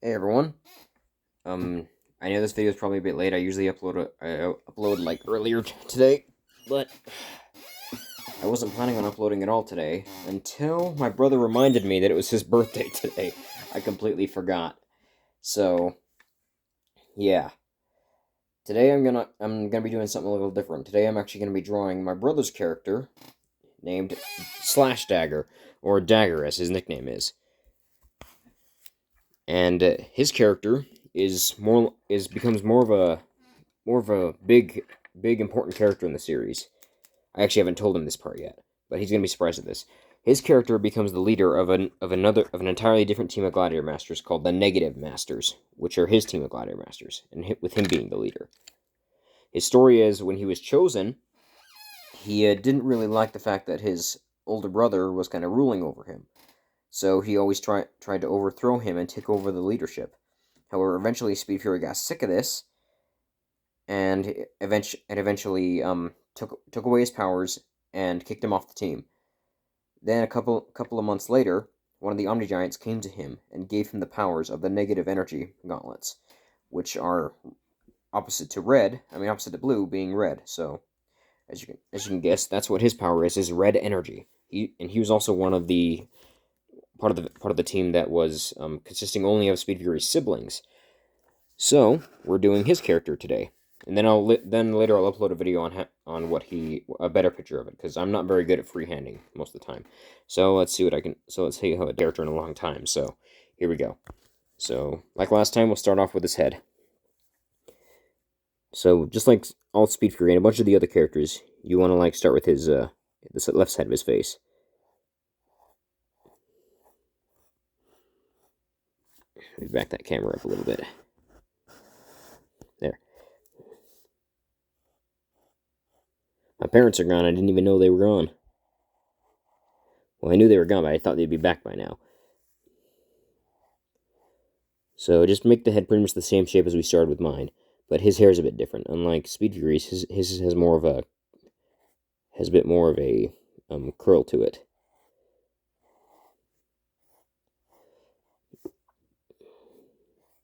Hey everyone. I know this video is probably a bit late. I usually upload like earlier today, but I wasn't planning on uploading at all today until my brother reminded me that it was his birthday today. I completely forgot. So, yeah. Today I'm gonna be doing something a little different. Today I'm actually gonna be drawing my brother's character named Slash Dagger, or Dagger as his nickname is. And his character becomes more of a big important character in the series. I actually haven't told him this part yet, but he's gonna be surprised at this. His character becomes the leader of an entirely different team of gladiator masters called the Negative Masters, which are his team of gladiator masters, and with him being the leader. His story is when he was chosen, he didn't really like the fact that his older brother was kind of ruling over him, so he always tried to overthrow him and take over the leadership. However, eventually Speed Fury got sick of this and eventually took away his powers and kicked him off the team. Then a couple of months later, one of the Omni Giants came to him and gave him the powers of the negative energy gauntlets, which are opposite to red. I mean, opposite to blue, being red. So as you can guess, that's what his power is red energy. He was also one of the part of the team that was consisting only of Speed Fury's siblings. So we're doing his character today, and then later I'll upload a video on a better picture of it, because I'm not very good at freehanding most of the time. Let's see how a character in a long time. So here we go. So like last time, we'll start off with his head. So just like all Speed Fury and a bunch of the other characters, you want to start with his the left side of his face. Let me back that camera up a little bit. There. My parents are gone. I didn't even know they were gone. Well, I knew they were gone, but I thought they'd be back by now. So just make the head pretty much the same shape as we started with mine, but his hair is a bit different. Unlike Speed Fury's, his has a bit more of a curl to it.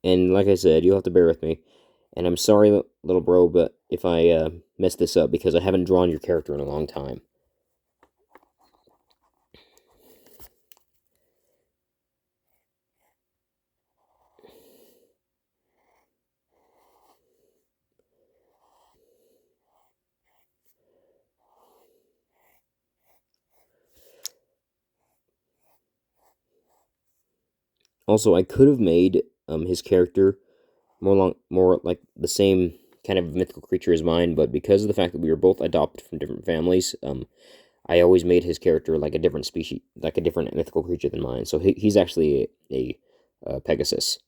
And like I said, you'll have to bear with me. And I'm sorry, little bro, but if I mess this up, because I haven't drawn your character in a long time. Also, I could have made his character more like the same kind of mythical creature as mine, but because of the fact that we were both adopted from different families, I always made his character like a different species, like a different mythical creature than mine. So he's actually a Pegasus.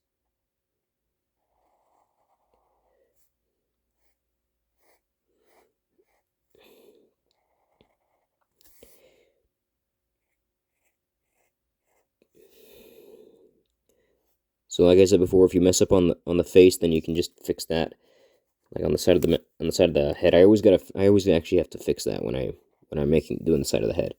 So like I said before, if you mess up on the face, then you can just fix that, like on the side of the head. I always actually have to fix that when I'm doing the side of the head.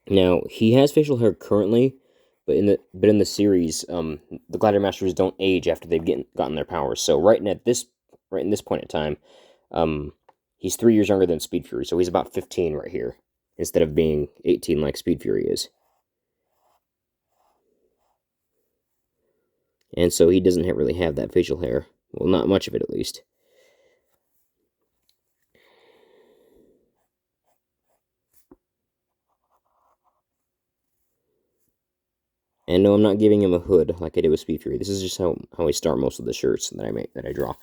Now he has facial hair currently, but in the series, the Gladiator Masters don't age after they've gotten their powers. So right in this point in time, um, he's 3 years younger than Speed Fury, so he's about 15 right here, instead of being 18 like Speed Fury is. And so he doesn't really have that facial hair. Well, not much of it, at least. And no, I'm not giving him a hood like I did with Speed Fury. This is just how I start most of the shirts that I draw.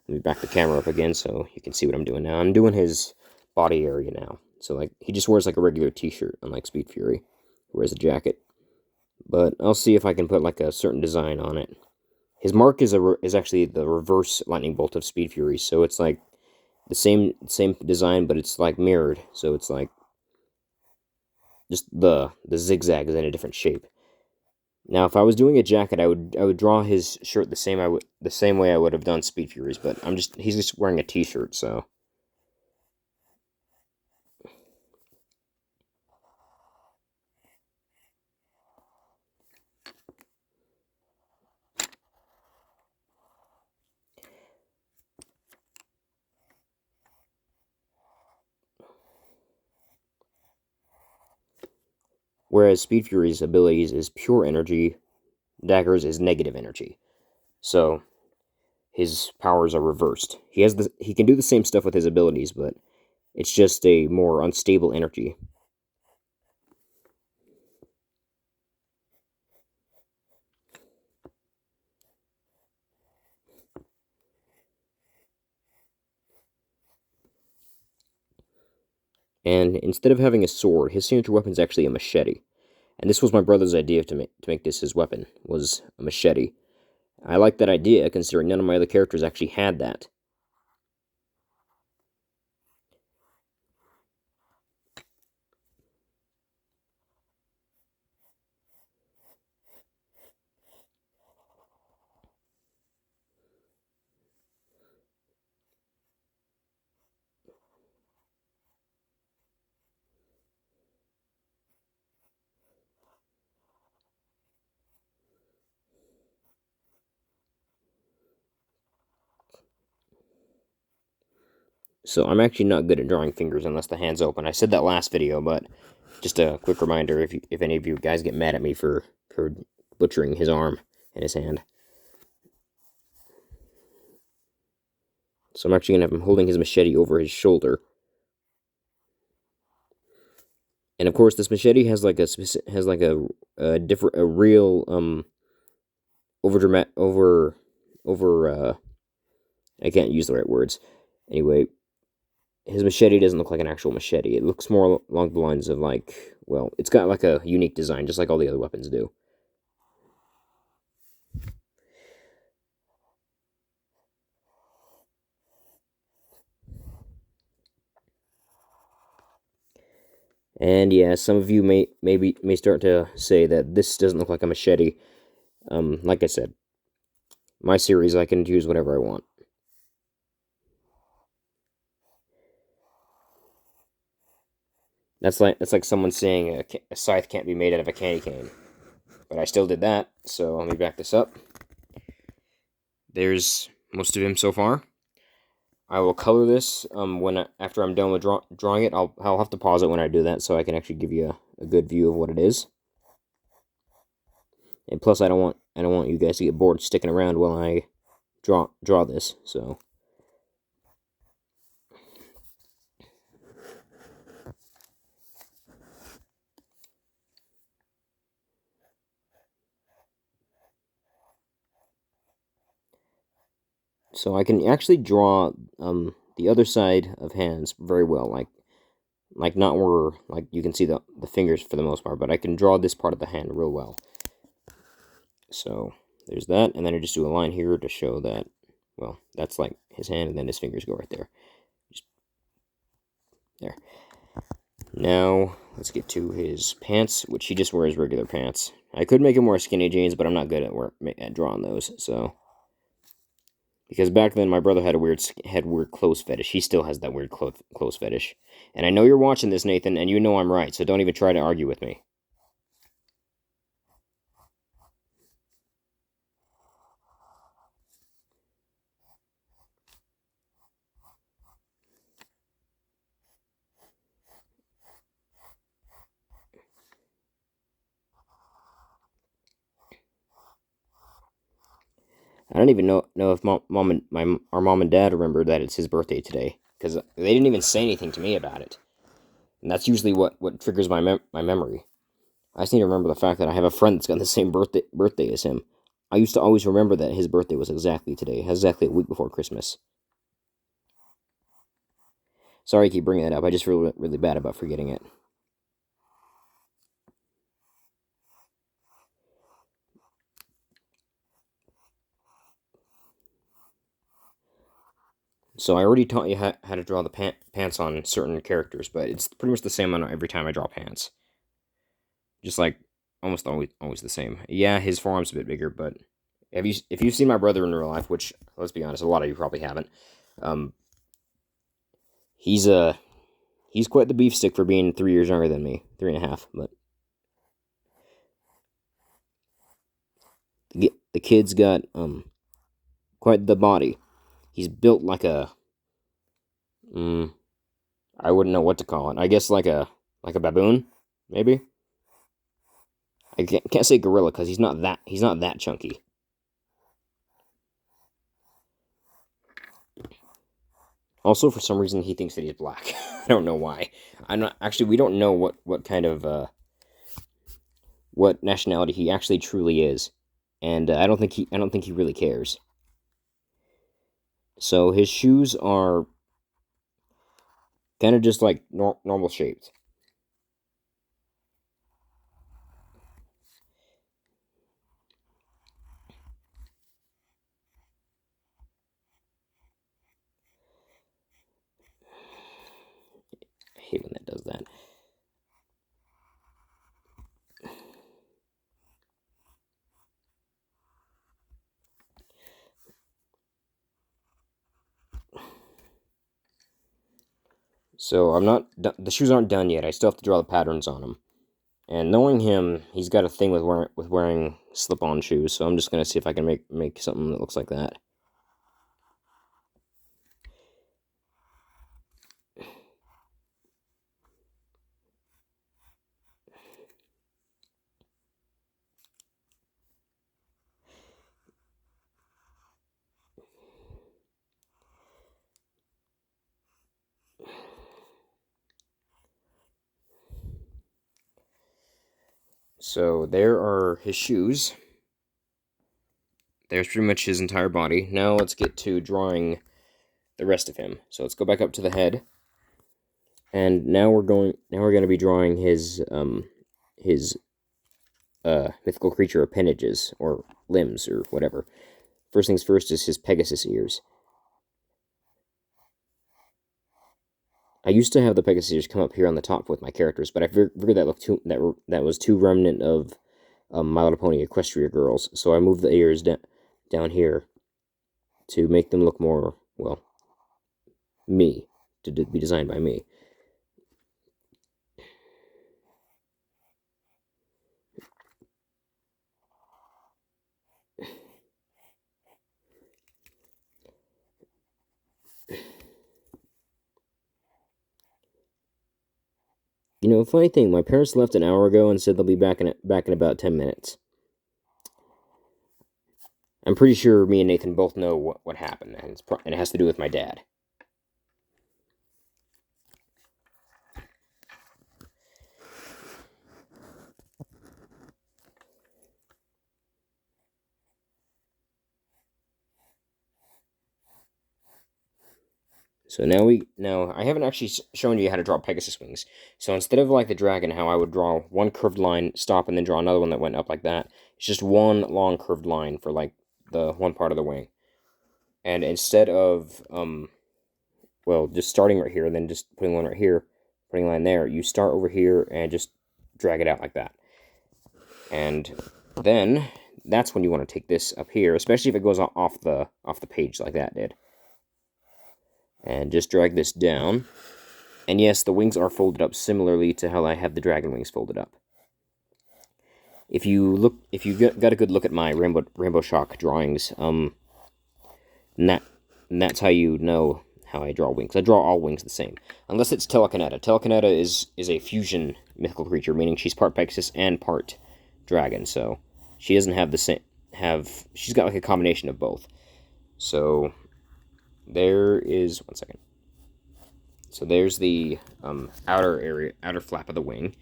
Let me back the camera up again so you can see what I'm doing now. I'm doing his body area now. So like he just wears like a regular t-shirt, unlike Speed Fury, who wears a jacket. But I'll see if I can put like a certain design on it. His mark is actually the reverse lightning bolt of Speed Fury, so it's like the same design, but it's like mirrored. So it's like just the zigzag is in a different shape. Now, if I was doing a jacket, I would draw his shirt the same way I would have done Speed Fury's, but he's just wearing a t-shirt, so. Whereas Speed Fury's abilities is pure energy, Dagger's is negative energy. So his powers are reversed. He can do the same stuff with his abilities, but it's just a more unstable energy. And instead of having a sword, his signature weapon is actually a machete. And this was my brother's idea to make this his weapon, was a machete. I like that idea, considering none of my other characters actually had that. So I'm actually not good at drawing fingers unless the hand's open. I said that last video, but just a quick reminder if any of you guys get mad at me for butchering his arm and his hand. So I'm actually going to have him holding his machete over his shoulder. And of course, this machete has like a real over dramatic over I can't use the right words. Anyway, his machete doesn't look like an actual machete. It looks more along the lines of like, well, it's got like a unique design, just like all the other weapons do. And yeah, some of you may start to say that this doesn't look like a machete. Like I said, my series I can use whatever I want. That's like someone saying a scythe can't be made out of a candy cane. But I still did that, so let me back this up. There's most of him so far. I will color this after I'm done with drawing it. I'll have to pause it when I do that so I can actually give you a good view of what it is. And plus, I don't want you guys to get bored sticking around while I draw this. So I can actually draw the other side of hands very well, like not where like you can see the fingers for the most part, but I can draw this part of the hand real well. So there's that, and then I just do a line here to show that, well, that's like his hand, and then his fingers go right there. Just there. Now let's get to his pants, which he just wears regular pants. I could make him wear skinny jeans, but I'm not good at drawing those. So because back then my brother had a weird clothes fetish. He still has that weird clothes fetish. And I know you're watching this, Nathan, and you know I'm right. So don't even try to argue with me. I don't even know if our mom and dad remember that it's his birthday today, because they didn't even say anything to me about it, and that's usually what triggers my memory. I just need to remember the fact that I have a friend that's got the same birthday as him. I used to always remember that his birthday was exactly today, exactly a week before Christmas. Sorry I keep bringing it up. I just feel really bad about forgetting it. So I already taught you how to draw the pants on certain characters, but it's pretty much the same on every time I draw pants. Just like almost always the same. Yeah, his forearm's a bit bigger, but if you've seen my brother in real life, which let's be honest, a lot of you probably haven't, um, he's he's quite the beefstick for being 3 years younger than me, 3.5. But the kid's got quite the body. He's built like a I wouldn't know what to call it. I guess like a baboon, maybe. I can't say gorilla because he's not that chunky. Also, for some reason, he thinks that he's black. I don't know why. I'm not actually. We don't know what kind of what nationality he actually truly is, and I don't think he really cares. So his shoes are kind of just like normal shaped. I hate when that does that. So I'm not. The shoes aren't done yet. I still have to draw the patterns on them. And knowing him, he's got a thing with wearing slip-on shoes. So I'm just gonna see if I can make something that looks like that. So there are his shoes. There's pretty much his entire body. Now let's get to drawing the rest of him. So let's go back up to the head. And now we're going to be drawing his mythical creature appendages or limbs or whatever. First things first is his Pegasus ears. I used to have the Pegasus ears come up here on the top with my characters, but I figured that looked that was too remnant of My Little Pony Equestria Girls, so I moved the ears down here to make them look more, well, me, to be designed by me. You know, funny thing, my parents left an hour ago and said they'll be back in about 10 minutes. I'm pretty sure me and Nathan both know what happened, and and it has to do with my dad. So now I haven't actually shown you how to draw Pegasus wings. So instead of like the dragon, how I would draw one curved line, stop, and then draw another one that went up like that, it's just one long curved line for like the one part of the wing. And instead of well, just starting right here and then just putting one right here, putting a line there, you start over here and just drag it out like that. And then that's when you want to take this up here, especially if it goes off the page like that did. And just drag this down. And yes, the wings are folded up similarly to how I have the dragon wings folded up. If you got a good look at my Rainbow Shock drawings, and that's how you know how I draw wings. I draw all wings the same, unless it's Telekineta. Telekineta is a fusion mythical creature, meaning she's part Pegasus and part dragon. So she doesn't have the same she's got like a combination of both. So there is one second. So there's the outer flap of the wing,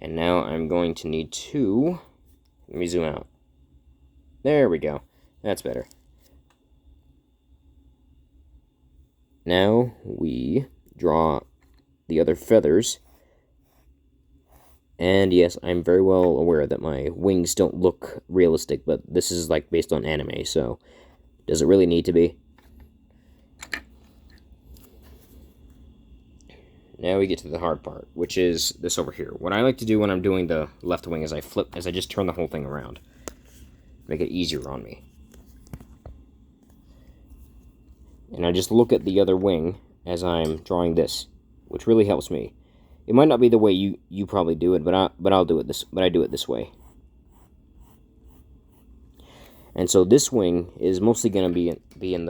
And now I'm going to need to... Let me zoom out. There we go. That's better. Now we draw the other feathers. And yes, I'm very well aware that my wings don't look realistic, but this is like based on anime, so does it really need to be? Now we get to the hard part, which is this over here. What I like to do when I'm doing the left wing is I just turn the whole thing around. Make it easier on me. And I just look at the other wing as I'm drawing this, which really helps me. It might not be the way you probably do it, but I do it this way. And so this wing is mostly going to be on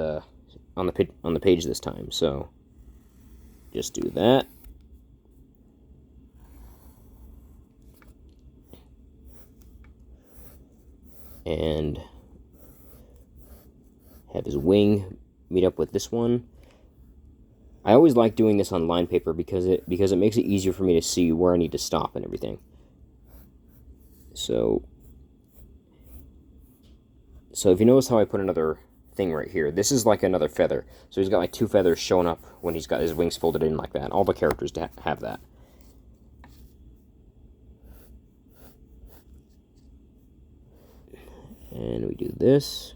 the page this time. So just do that. And have his wing meet up with this one. I always like doing this on line paper because it makes it easier for me to see where I need to stop and everything. So if you notice how I put another thing right here, this is like another feather. So he's got like two feathers showing up when he's got his wings folded in like that. All the characters have that. And we do this.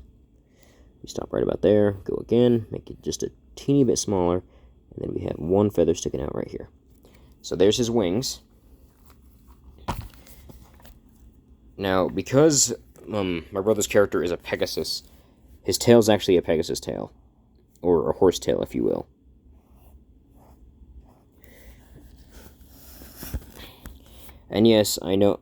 We stop right about there, go again, make it just a teeny bit smaller, and then we have one feather sticking out right here. So there's his wings. Now, because my brother's character is a Pegasus, his tail's actually a Pegasus tail, or a horse tail, if you will. And yes, I know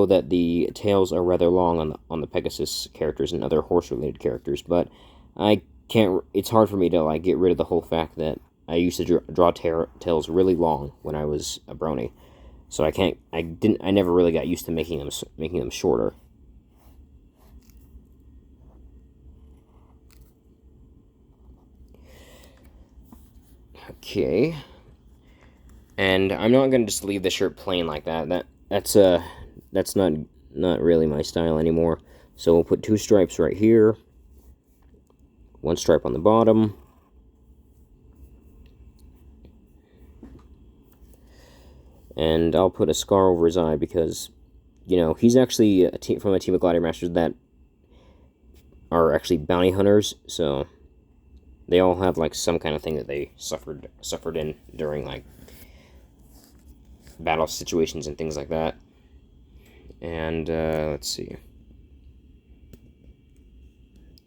that the tails are rather long on the Pegasus characters and other horse-related characters, but I can't. It's hard for me to like get rid of the whole fact that I used to draw tails really long when I was a brony, so I never really got used to making them shorter. Okay. And I'm not gonna just leave the shirt plain like that. That's not really my style anymore. So we'll put two stripes right here, one stripe on the bottom, and I'll put a scar over his eye because, you know, he's actually from a team of Gladiator Masters that are actually bounty hunters, so they all have like some kind of thing that they suffered in during like battle situations and things like that. And let's see.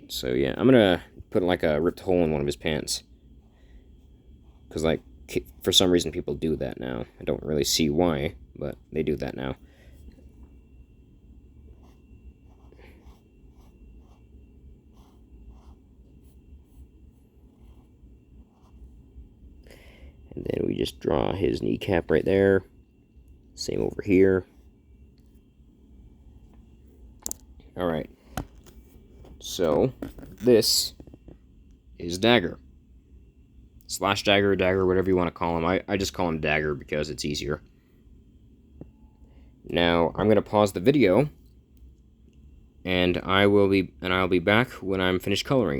So yeah, I'm gonna put like a ripped hole in one of his pants, because like for some reason people do that now. I don't really see why, but they do that now. And then we just draw his kneecap right there. Same over here. Alright. So, this is Daggar. Slash Daggar, Dagger, whatever you want to call him. I just call him Daggar because it's easier. Now, I'm going to pause the video, and I'll be back when I'm finished coloring it.